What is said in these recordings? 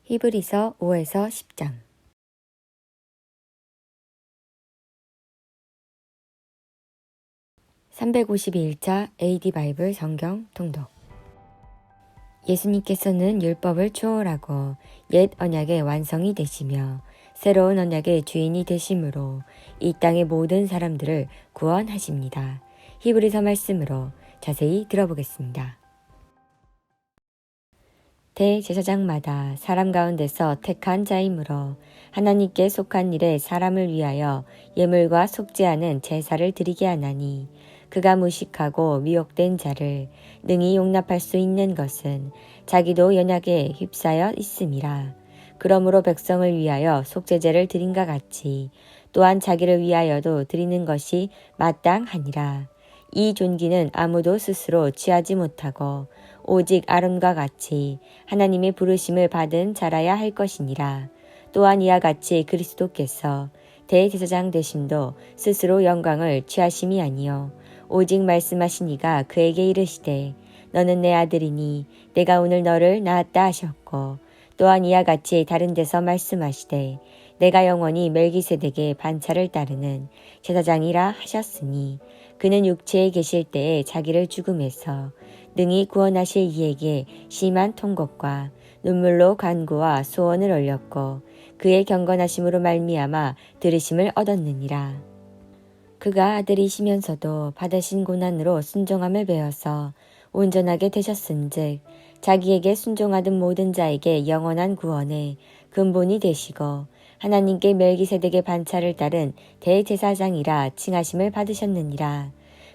히브리서 5에서 10장. (352일차) AD 바이블 성경 통독. 예수님께서는 율법을 초월하고 옛 언약의 완성이 되시며 새로운 언약의 주인이 되심으로 이 땅의 모든 사람들을 구원하십니다. 히브리서 말씀으로 자세히 들어보겠습니다. 대제사장마다 사람 가운데서 택한 자이므로 하나님께 속한 일에 사람을 위하여 예물과 속지 않은 제사를 드리게 하나니 그가 무식하고 미혹된 자를 능히 용납할 수 있는 것은 자기도 연약에 휩싸여 있음이라. 그러므로 백성을 위하여 속죄제를 드린과 같이 또한 자기를 위하여도 드리는 것이 마땅하니라. 이 존귀는 아무도 스스로 취하지 못하고 오직 아론과 같이 하나님의 부르심을 받은 자라야 할 것이니라. 또한 이와 같이 그리스도께서 대제사장 되심도 스스로 영광을 취하심이 아니요 오직 말씀하시니가 그에게 이르시되 너는 내 아들이니 내가 오늘 너를 낳았다 하셨고 또한 이와 같이 다른 데서 말씀하시되 내가 영원히 멜기세덱의 반차를 따르는 제사장이라 하셨으니 그는 육체에 계실 때에 자기를 죽음에서 능히 구원하실 이에게 심한 통곡과 눈물로 간구와 소원을 올렸고 그의 경건하심으로 말미암아 들으심을 얻었느니라. 그가 아들이시면서도 받으신 고난으로 순종함을 배워서 온전하게 되셨은즉 자기에게 순종하던 모든 자에게 영원한 구원의 근본이 되시고 하나님께 멜기세덱의 반차를 따른 대제사장이라 칭하심을 받으셨느니라.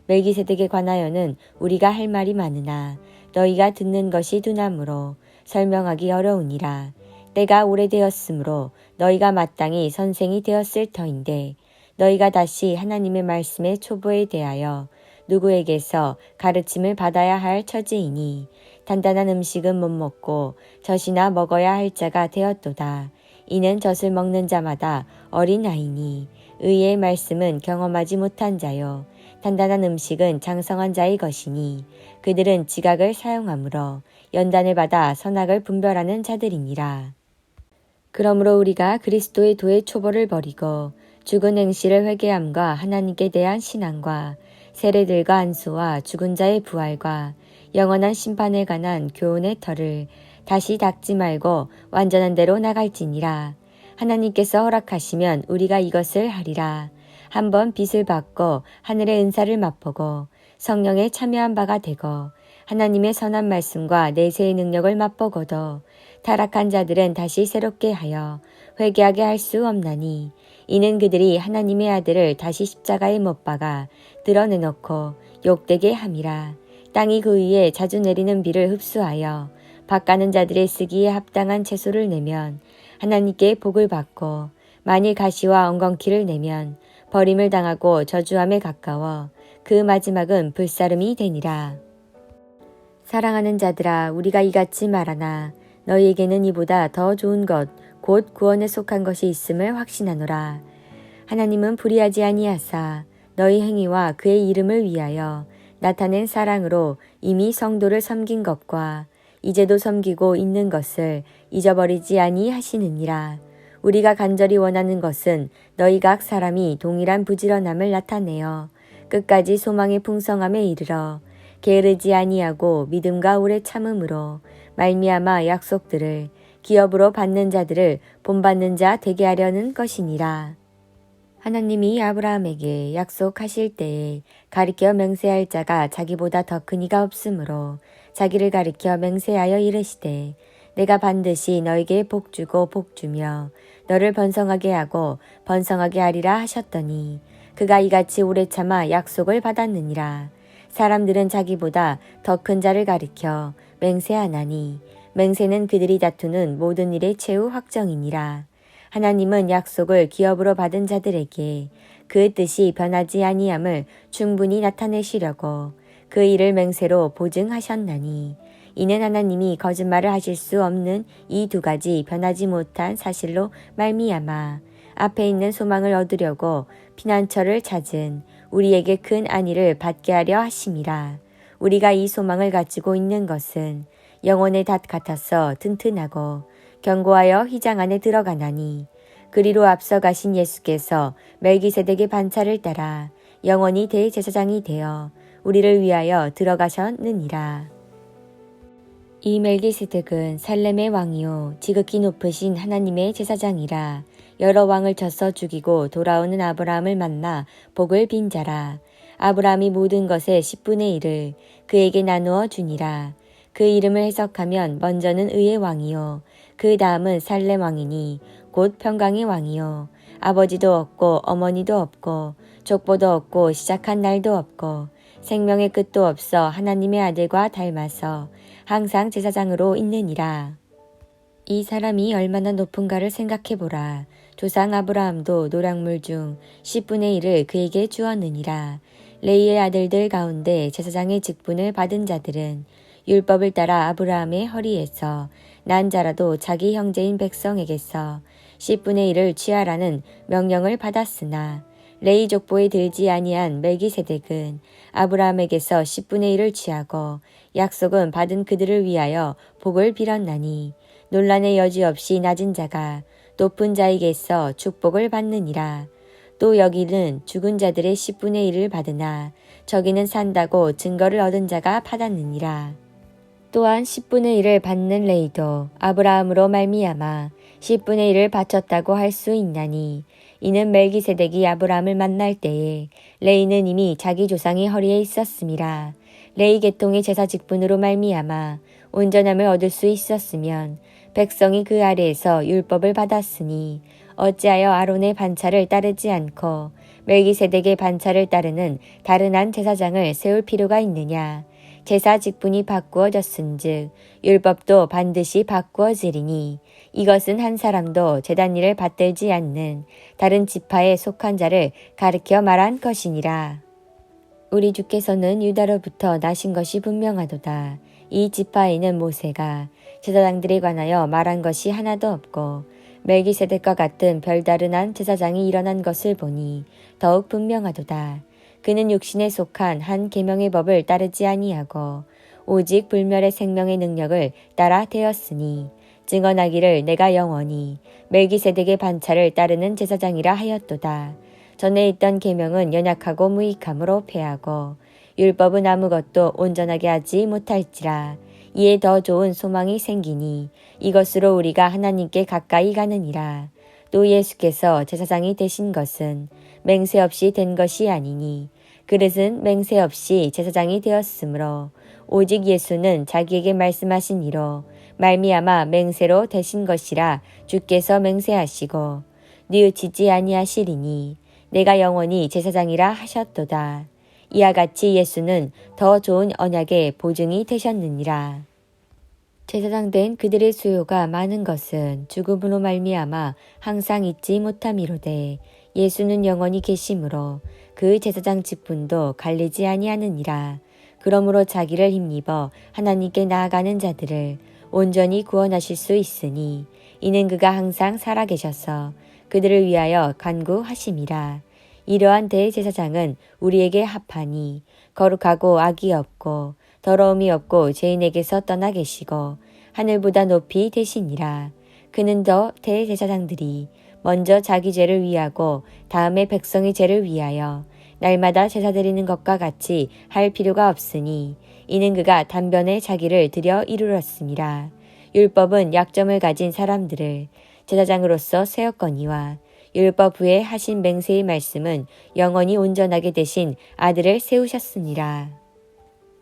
멜기세덱에 관하여는 우리가 할 말이 많으나 너희가 듣는 것이 둔하므로 설명하기 어려우니라. 때가 오래되었으므로 너희가 마땅히 선생이 되었을 터인데 너희가 다시 하나님의 말씀의 초보에 대하여 누구에게서 가르침을 받아야 할 처지이니 단단한 음식은 못 먹고 젖이나 먹어야 할 자가 되었도다. 이는 젖을 먹는 자마다 어린아이니 의의 말씀은 경험하지 못한 자요 단단한 음식은 장성한 자의 것이니 그들은 지각을 사용하므로 연단을 받아 선악을 분별하는 자들이니라. 그러므로 우리가 그리스도의 도의 초보를 버리고 죽은 행실을 회개함과 하나님께 대한 신앙과 세례들과 안수와 죽은 자의 부활과 영원한 심판에 관한 교훈의 털을 다시 닦지 말고 완전한 대로 나갈지니라. 하나님께서 허락하시면 우리가 이것을 하리라. 한번 빛을 받고 하늘의 은사를 맛보고 성령에 참여한 바가 되고 하나님의 선한 말씀과 내세의 능력을 맛보고도 타락한 자들은 다시 새롭게 하여 회개하게 할 수 없나니 이는 그들이 하나님의 아들을 다시 십자가에 못 박아 드러내놓고 욕되게 함이라. 땅이 그 위에 자주 내리는 비를 흡수하여 밭가는 자들의 쓰기에 합당한 채소를 내면 하나님께 복을 받고 만일 가시와 엉겅퀴를 내면 버림을 당하고 저주함에 가까워 그 마지막은 불사름이 되니라. 사랑하는 자들아 우리가 이같이 말하나 너희에게는 이보다 더 좋은 것 곧 구원에 속한 것이 있음을 확신하노라. 하나님은 불의하지 아니하사 너희 행위와 그의 이름을 위하여 나타낸 사랑으로 이미 성도를 섬긴 것과 이제도 섬기고 있는 것을 잊어버리지 아니하시느니라. 우리가 간절히 원하는 것은 너희 각 사람이 동일한 부지런함을 나타내어 끝까지 소망의 풍성함에 이르러 게으르지 아니하고 믿음과 오래 참음으로 말미암아 약속들을 기업으로 받는 자들을 본받는 자 되게 하려는 것이니라. 하나님이 아브라함에게 약속하실 때에 가리켜 맹세할 자가 자기보다 더 큰 이가 없으므로 자기를 가리켜 맹세하여 이르시되 내가 반드시 너에게 복주고 복주며 너를 번성하게 하고 번성하게 하리라 하셨더니 그가 이같이 오래 참아 약속을 받았느니라. 사람들은 자기보다 더 큰 자를 가리켜 맹세하나니 맹세는 그들이 다투는 모든 일의 최후 확정이니라. 하나님은 약속을 기업으로 받은 자들에게 그 뜻이 변하지 아니함을 충분히 나타내시려고 그 일을 맹세로 보증하셨나니 이는 하나님이 거짓말을 하실 수 없는 이 두 가지 변하지 못한 사실로 말미암아 앞에 있는 소망을 얻으려고 피난처를 찾은 우리에게 큰 안위를 받게 하려 하심이라. 우리가 이 소망을 가지고 있는 것은 영혼의 닷 같아서 튼튼하고 경고하여 휘장 안에 들어가나니 그리로 앞서 가신 예수께서 멜기세덱의 반차를 따라 영원히 대제사장이 되어 우리를 위하여 들어가셨느니라. 이 멜기세덱은 살렘의 왕이요 지극히 높으신 하나님의 제사장이라. 여러 왕을 쳐서 죽이고 돌아오는 아브라함을 만나 복을 빈 자라. 아브라함이 모든 것의 10분의 1을 그에게 나누어 주니라. 그 이름을 해석하면 먼저는 의의 왕이요 그 다음은 살렘 왕이니 곧 평강의 왕이요 아버지도 없고 어머니도 없고 족보도 없고 시작한 날도 없고 생명의 끝도 없어 하나님의 아들과 닮아서 항상 제사장으로 있느니라. 이 사람이 얼마나 높은가를 생각해보라. 조상 아브라함도 노량물 중 10분의 1을 그에게 주었느니라. 레이의 아들들 가운데 제사장의 직분을 받은 자들은 율법을 따라 아브라함의 허리에서 난 자라도 자기 형제인 백성에게서 10분의 1을 취하라는 명령을 받았으나 레이 족보에 들지 아니한 멜기세덱은 아브라함에게서 10분의 1을 취하고 약속은 받은 그들을 위하여 복을 빌었나니 논란의 여지 없이 낮은 자가 높은 자에게서 축복을 받느니라. 또 여기는 죽은 자들의 10분의 1을 받으나 저기는 산다고 증거를 얻은 자가 받았느니라. 또한 10분의 1을 받는 레이도 아브라함으로 말미암아 10분의 1을 바쳤다고 할 수 있나니 이는 멜기세덱이 아브라함을 만날 때에 레이는 이미 자기 조상의 허리에 있었음이라. 레이 계통의 제사 직분으로 말미암아 온전함을 얻을 수 있었으면 백성이 그 아래에서 율법을 받았으니 어찌하여 아론의 반차를 따르지 않고 멜기세덱의 반차를 따르는 다른 한 제사장을 세울 필요가 있느냐. 제사 직분이 바꾸어졌은즉 율법도 반드시 바꾸어지리니 이것은 한 사람도 제단 일을 받들지 않는 다른 지파에 속한 자를 가르켜 말한 것이니라. 우리 주께서는 유다로부터 나신 것이 분명하도다. 이 지파에는 모세가 제사장들에 관하여 말한 것이 하나도 없고 멜기세덱과 같은 별다른 한 제사장이 일어난 것을 보니 더욱 분명하도다. 그는 육신에 속한 한 계명의 법을 따르지 아니하고 오직 불멸의 생명의 능력을 따라 되었으니 증언하기를 내가 영원히 멜기세덱의 반차를 따르는 제사장이라 하였도다. 전에 있던 계명은 연약하고 무익함으로 패하고 율법은 아무것도 온전하게 하지 못할지라. 이에 더 좋은 소망이 생기니 이것으로 우리가 하나님께 가까이 가느니라. 또 예수께서 제사장이 되신 것은 맹세 없이 된 것이 아니니 그릇은 맹세 없이 제사장이 되었으므로 오직 예수는 자기에게 말씀하신 이로 말미암아 맹세로 되신 것이라 주께서 맹세하시고 뉘우치지 아니하시리니 내가 영원히 제사장이라 하셨도다. 이와 같이 예수는 더 좋은 언약의 보증이 되셨느니라. 제사장 된 그들의 수요가 많은 것은 죽음으로 말미암아 항상 잊지 못함이로되 예수는 영원히 계심으로 그 제사장 직분도 갈리지 아니하느니라. 그러므로 자기를 힘입어 하나님께 나아가는 자들을 온전히 구원하실 수 있으니 이는 그가 항상 살아계셔서 그들을 위하여 간구하심이라. 이러한 대제사장은 우리에게 합하니 거룩하고 악이 없고 더러움이 없고 죄인에게서 떠나 계시고 하늘보다 높이 되시니라. 그는 더 대제사장들이 먼저 자기 죄를 위하고 다음에 백성의 죄를 위하여 날마다 제사 드리는 것과 같이 할 필요가 없으니 이는 그가 단번에 자기를 들여 이루었음이라. 율법은 약점을 가진 사람들을 제사장으로서 세웠거니와 율법 후에 하신 맹세의 말씀은 영원히 온전하게 되신 아들을 세우셨으니라.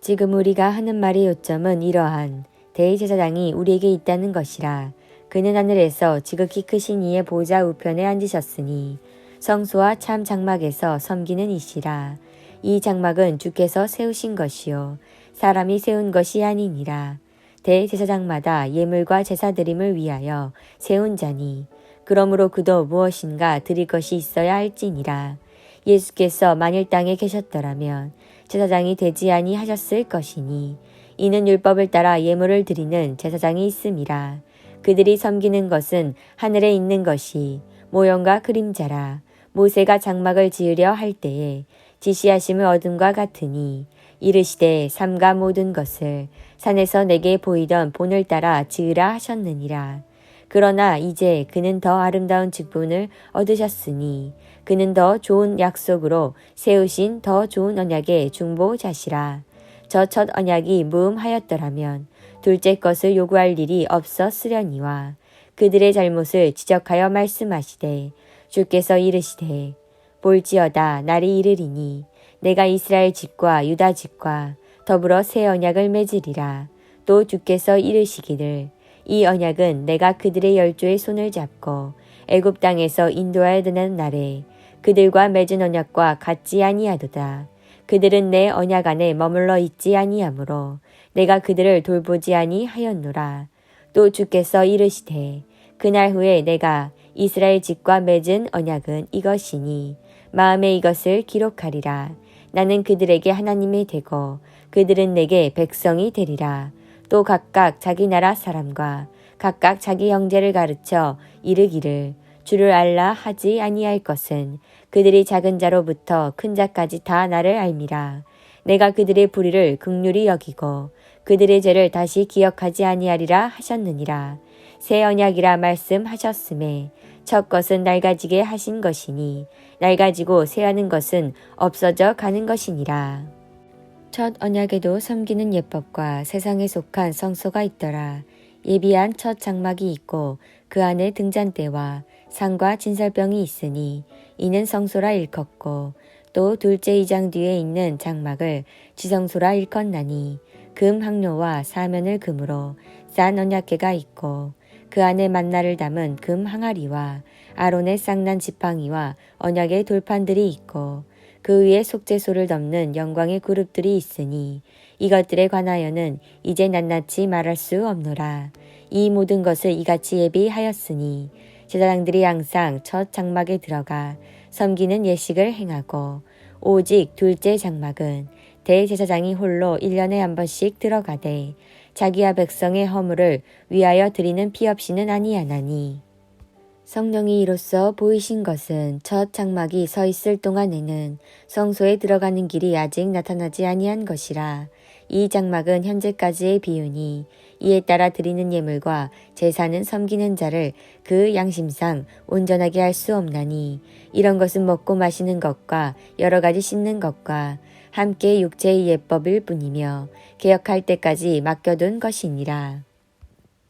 지금 우리가 하는 말의 요점은 이러한 대제사장이 우리에게 있다는 것이라. 그는 하늘에서 지극히 크신 이의 보좌 우편에 앉으셨으니 성소와 참 장막에서 섬기는 이시라. 이 장막은 주께서 세우신 것이요 사람이 세운 것이 아니니라. 대제사장마다 예물과 제사드림을 위하여 세운 자니 그러므로 그도 무엇인가 드릴 것이 있어야 할지니라. 예수께서 만일 땅에 계셨더라면 제사장이 되지 아니하셨을 것이니 이는 율법을 따라 예물을 드리는 제사장이 있음이라. 그들이 섬기는 것은 하늘에 있는 것이 모형과 그림자라. 모세가 장막을 지으려 할 때에 지시하심을 얻음과 같으니 이르시되 삼가 모든 것을 산에서 내게 보이던 본을 따라 지으라 하셨느니라. 그러나 이제 그는 더 아름다운 직분을 얻으셨으니 그는 더 좋은 약속으로 세우신 더 좋은 언약의 중보자시라. 저 첫 언약이 무음하였더라면 둘째 것을 요구할 일이 없었으려니와 그들의 잘못을 지적하여 말씀하시되 주께서 이르시되 볼지어다 날이 이르리니 내가 이스라엘 집과 유다 집과 더불어 새 언약을 맺으리라. 또 주께서 이르시기를 이 언약은 내가 그들의 열조의 손을 잡고 애굽 땅에서 인도하여 드는 날에 그들과 맺은 언약과 같지 아니하도다. 그들은 내 언약 안에 머물러 있지 아니하므로 내가 그들을 돌보지 아니하였노라. 또 주께서 이르시되 그날 후에 내가 이스라엘 집과 맺은 언약은 이것이니 마음에 이것을 기록하리라. 나는 그들에게 하나님이 되고 그들은 내게 백성이 되리라. 또 각각 자기 나라 사람과 각각 자기 형제를 가르쳐 이르기를 주를 알라 하지 아니할 것은 그들이 작은 자로부터 큰 자까지 다 나를 알미라. 내가 그들의 불의를 긍휼히 여기고 그들의 죄를 다시 기억하지 아니하리라 하셨느니라. 새 언약이라 말씀하셨음에 첫 것은 낡아지게 하신 것이니 낡아지고 새하는 것은 없어져 가는 것이니라. 첫 언약에도 섬기는 예법과 세상에 속한 성소가 있더라. 예비한 첫 장막이 있고 그 안에 등잔대와 상과 진설병이 있으니 이는 성소라 일컫고 또 둘째 이장 뒤에 있는 장막을 지성소라 일컫나니 금 항로와 사면을 금으로 싼 언약궤가 있고 그 안에 만나를 담은 금 항아리와 아론의 쌍난 지팡이와 언약의 돌판들이 있고 그 위에 속죄소를 덮는 영광의 그룹들이 있으니 이것들에 관하여는 이제 낱낱이 말할 수 없노라. 이 모든 것을 이같이 예비하였으니 제사장들이 항상 첫 장막에 들어가 섬기는 예식을 행하고 오직 둘째 장막은 대제사장이 홀로 1년에 한 번씩 들어가되 자기와 백성의 허물을 위하여 드리는 피 없이는 아니하나니 성령이 이로써 보이신 것은 첫 장막이 서 있을 동안에는 성소에 들어가는 길이 아직 나타나지 아니한 것이라. 이 장막은 현재까지의 비유니 이에 따라 드리는 예물과 제사는 섬기는 자를 그 양심상 온전하게 할 수 없나니 이런 것은 먹고 마시는 것과 여러 가지 씻는 것과 함께 육체의 예법일 뿐이며 개혁할 때까지 맡겨둔 것이니라.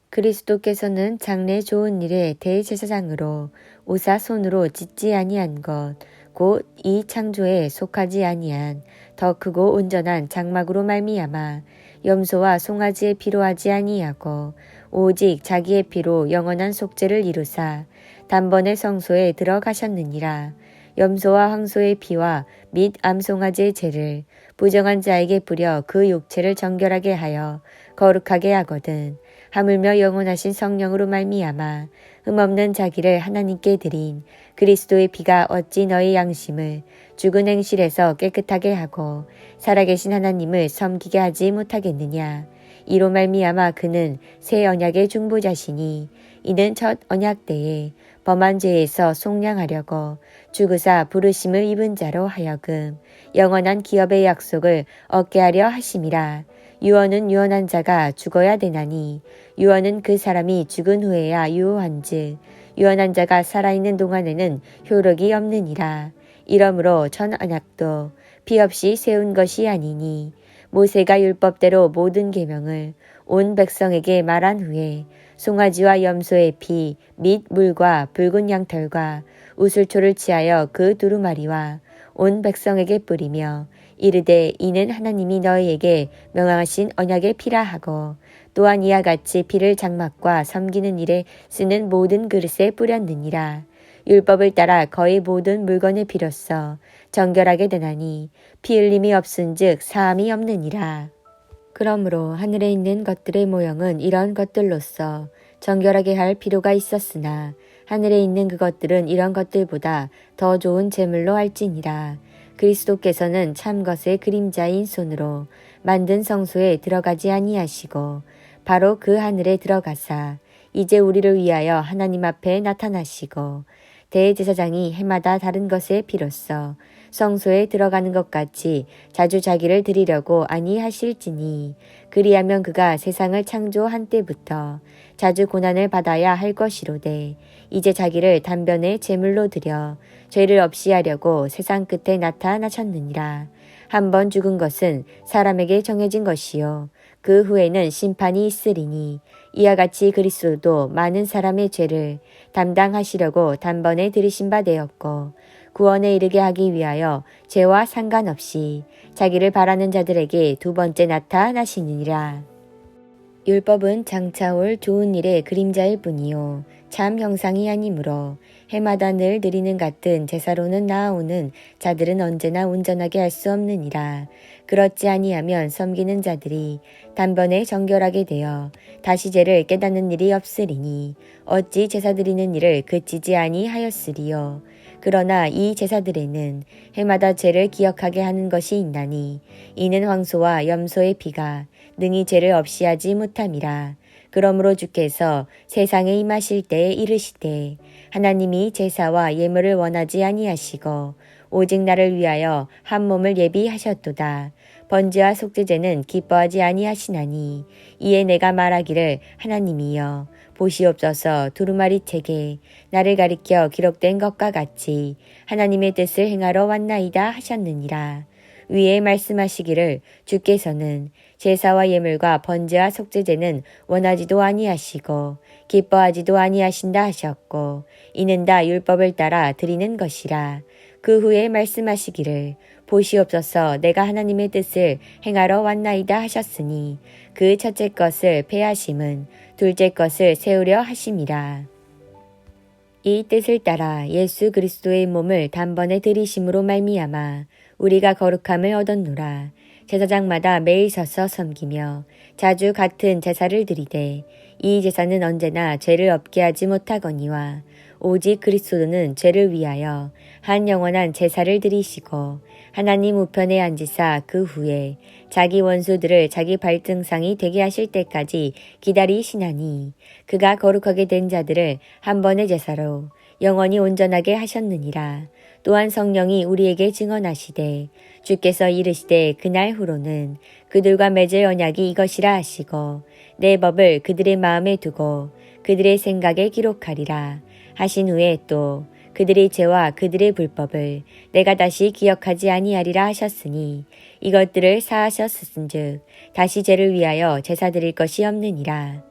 그리스도께서는 장래 좋은 일의 대제사장으로 오사 손으로 짓지 아니한 것 곧 이 창조에 속하지 아니한 더 크고 온전한 장막으로 말미암아 염소와 송아지의 피로 하지 아니하고 오직 자기의 피로 영원한 속죄를 이루사 단번에 성소에 들어가셨느니라. 염소와 황소의 피와 및 암송아지의 죄를 부정한 자에게 뿌려 그 육체를 정결하게 하여 거룩하게 하거든 하물며 영원하신 성령으로 말미암아 흠없는 자기를 하나님께 드린 그리스도의 피가 어찌 너희 양심을 죽은 행실에서 깨끗하게 하고 살아계신 하나님을 섬기게 하지 못하겠느냐. 이로 말미암아 그는 새 언약의 중보자시니 이는 첫 언약 때에 범한 죄에서 속량하려고 죽으사 부르심을 입은 자로 하여금 영원한 기업의 약속을 얻게 하려 하심이라. 유언은 유언한 자가 죽어야 되나니 유언은 그 사람이 죽은 후에야 유효한즉 유언한 자가 살아있는 동안에는 효력이 없느니라. 이러므로 전 언약도 피 없이 세운 것이 아니니 모세가 율법대로 모든 계명을 온 백성에게 말한 후에 송아지와 염소의 피 및 물과 붉은 양털과 우슬초를 취하여 그 두루마리와 온 백성에게 뿌리며 이르되 이는 하나님이 너희에게 명하신 언약의 피라 하고 또한 이와 같이 피를 장막과 섬기는 일에 쓰는 모든 그릇에 뿌렸느니라. 율법을 따라 거의 모든 물건의 피로써 정결하게 되나니 피 흘림이 없은즉 사함이 없느니라. 그러므로 하늘에 있는 것들의 모형은 이런 것들로서 정결하게 할 필요가 있었으나 하늘에 있는 그것들은 이런 것들보다 더 좋은 제물로 할지니라. 그리스도께서는 참 것의 그림자인 손으로 만든 성소에 들어가지 아니하시고 바로 그 하늘에 들어가사 이제 우리를 위하여 하나님 앞에 나타나시고 대제사장이 해마다 다른 것의 피로써 성소에 들어가는 것 같이 자주 자기를 드리려고 아니하실지니 그리하면 그가 세상을 창조한 때부터 자주 고난을 받아야 할 것이로되 이제 자기를 단번에 제물로 드려 죄를 없이 하려고 세상 끝에 나타나셨느니라. 한 번 죽은 것은 사람에게 정해진 것이요 그 후에는 심판이 있으리니 이와 같이 그리스도도 많은 사람의 죄를 담당하시려고 단번에 들이신 바 되었고 구원에 이르게 하기 위하여 죄와 상관없이 자기를 바라는 자들에게 두 번째 나타나시느니라. 율법은 장차 올 좋은 일의 그림자일 뿐이요 참 형상이 아니므로 해마다 늘 드리는 같은 제사로는 나아오는 자들은 언제나 온전하게 할 수 없느니라. 그렇지 아니하면 섬기는 자들이 단번에 정결하게 되어 다시 죄를 깨닫는 일이 없으리니 어찌 제사 드리는 일을 그치지 아니하였으리요. 그러나 이 제사들에는 해마다 죄를 기억하게 하는 것이 있나니 이는 황소와 염소의 피가 능히 죄를 없이 하지 못함이라. 그러므로 주께서 세상에 임하실 때에 이르시되 하나님이 제사와 예물을 원하지 아니하시고 오직 나를 위하여 한 몸을 예비하셨도다. 번제와 속죄제는 기뻐하지 아니하시나니 이에 내가 말하기를 하나님이여 보시옵소서 두루마리 책에 나를 가리켜 기록된 것과 같이 하나님의 뜻을 행하러 왔나이다 하셨느니라. 위에 말씀하시기를 주께서는 제사와 예물과 번제와 속죄제는 원하지도 아니하시고 기뻐하지도 아니하신다 하셨고 이는 다 율법을 따라 드리는 것이라. 그 후에 말씀하시기를 보시옵소서 내가 하나님의 뜻을 행하러 왔나이다 하셨으니 그 첫째 것을 폐하심은 둘째 것을 세우려 하심이라. 이 뜻을 따라 예수 그리스도의 몸을 단번에 들이심으로 말미암아 우리가 거룩함을 얻었노라. 제사장마다 매일 서서 섬기며 자주 같은 제사를 드리되 이 제사는 언제나 죄를 없게 하지 못하거니와 오직 그리스도는 죄를 위하여 한 영원한 제사를 드리시고 하나님 우편에 앉으사 그 후에 자기 원수들을 자기 발등상이 되게 하실 때까지 기다리시나니 그가 거룩하게 된 자들을 한 번의 제사로 영원히 온전하게 하셨느니라. 또한 성령이 우리에게 증언하시되 주께서 이르시되 그날 후로는 그들과 맺을 언약이 이것이라 하시고 내 법을 그들의 마음에 두고 그들의 생각에 기록하리라 하신 후에 또 그들의 죄와 그들의 불법을 내가 다시 기억하지 아니하리라 하셨으니 이것들을 사하셨은즉 다시 죄를 위하여 제사 드릴 것이 없느니라.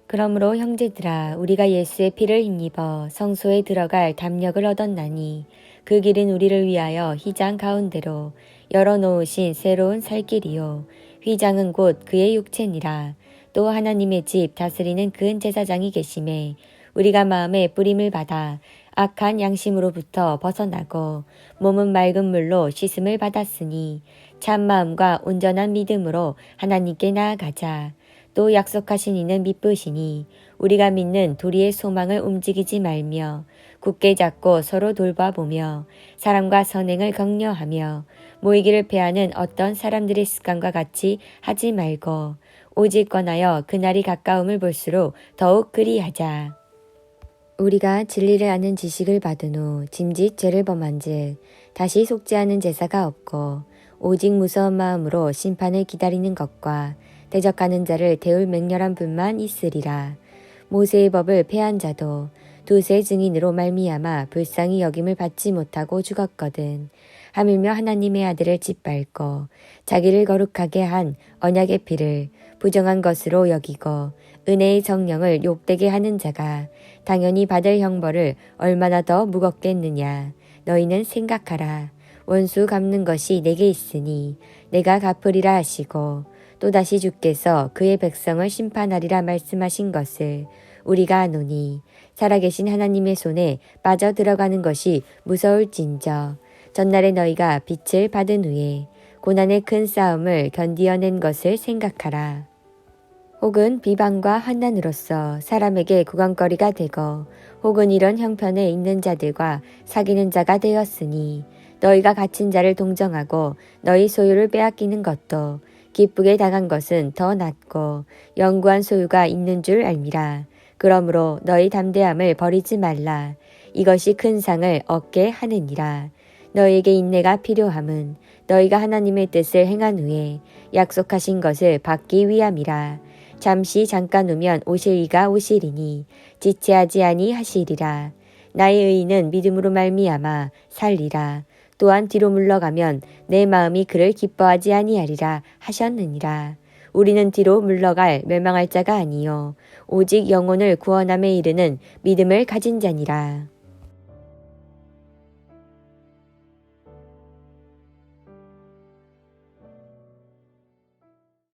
그러므로 형제들아 우리가 예수의 피를 힘입어 성소에 들어갈 담력을 얻었나니 그 길은 우리를 위하여 휘장 가운데로 열어놓으신 새로운 살 길이요 휘장은 곧 그의 육체니라. 또 하나님의 집 다스리는 큰 제사장이 계심에 우리가 마음에 뿌림을 받아 악한 양심으로부터 벗어나고 몸은 맑은 물로 씻음을 받았으니 참 마음과 온전한 믿음으로 하나님께 나아가자. 또 약속하신 이는 미쁘시니 우리가 믿는 도리의 소망을 움직이지 말며 굳게 잡고 서로 돌봐보며 사람과 선행을 격려하며 모이기를 패하는 어떤 사람들의 습관과 같이 하지 말고 오직 권하여 그날이 가까움을 볼수록 더욱 그리하자. 우리가 진리를 아는 지식을 받은 후 짐짓 죄를 범한즉 다시 속죄하는 제사가 없고 오직 무서운 마음으로 심판을 기다리는 것과 대적하는 자를 태울 맹렬한 분만 있으리라. 모세의 법을 폐한 자도 두세 증인으로 말미암아 불쌍히 여김을 받지 못하고 죽었거든. 하물며 하나님의 아들을 짓밟고 자기를 거룩하게 한 언약의 피를 부정한 것으로 여기고 은혜의 정령을 욕되게 하는 자가 당연히 받을 형벌을 얼마나 더 무겁게 했느냐. 너희는 생각하라. 원수 갚는 것이 내게 있으니 내가 갚으리라 하시고 또다시 주께서 그의 백성을 심판하리라 말씀하신 것을 우리가 아노니 살아계신 하나님의 손에 빠져 들어가는 것이 무서울진저 전날에 너희가 빛을 받은 후에 고난의 큰 싸움을 견디어낸 것을 생각하라. 혹은 비방과 환난으로서 사람에게 구강거리가 되고 혹은 이런 형편에 있는 자들과 사귀는 자가 되었으니 너희가 갇힌 자를 동정하고 너희 소유를 빼앗기는 것도 기쁘게 당한 것은 더 낫고 영구한 소유가 있는 줄 알미라. 그러므로 너희 담대함을 버리지 말라. 이것이 큰 상을 얻게 하느니라. 너에게 인내가 필요함은 너희가 하나님의 뜻을 행한 후에 약속하신 것을 받기 위함이라. 잠깐 후면 오실 이가 오시리니 지체하지 아니하시리라. 나의 의인은 믿음으로 말미암아 살리라. 또한 뒤로 물러가면 내 마음이 그를 기뻐하지 아니하리라 하셨느니라. 우리는 뒤로 물러갈 멸망할 자가 아니요 오직 영혼을 구원함에 이르는 믿음을 가진 자니라.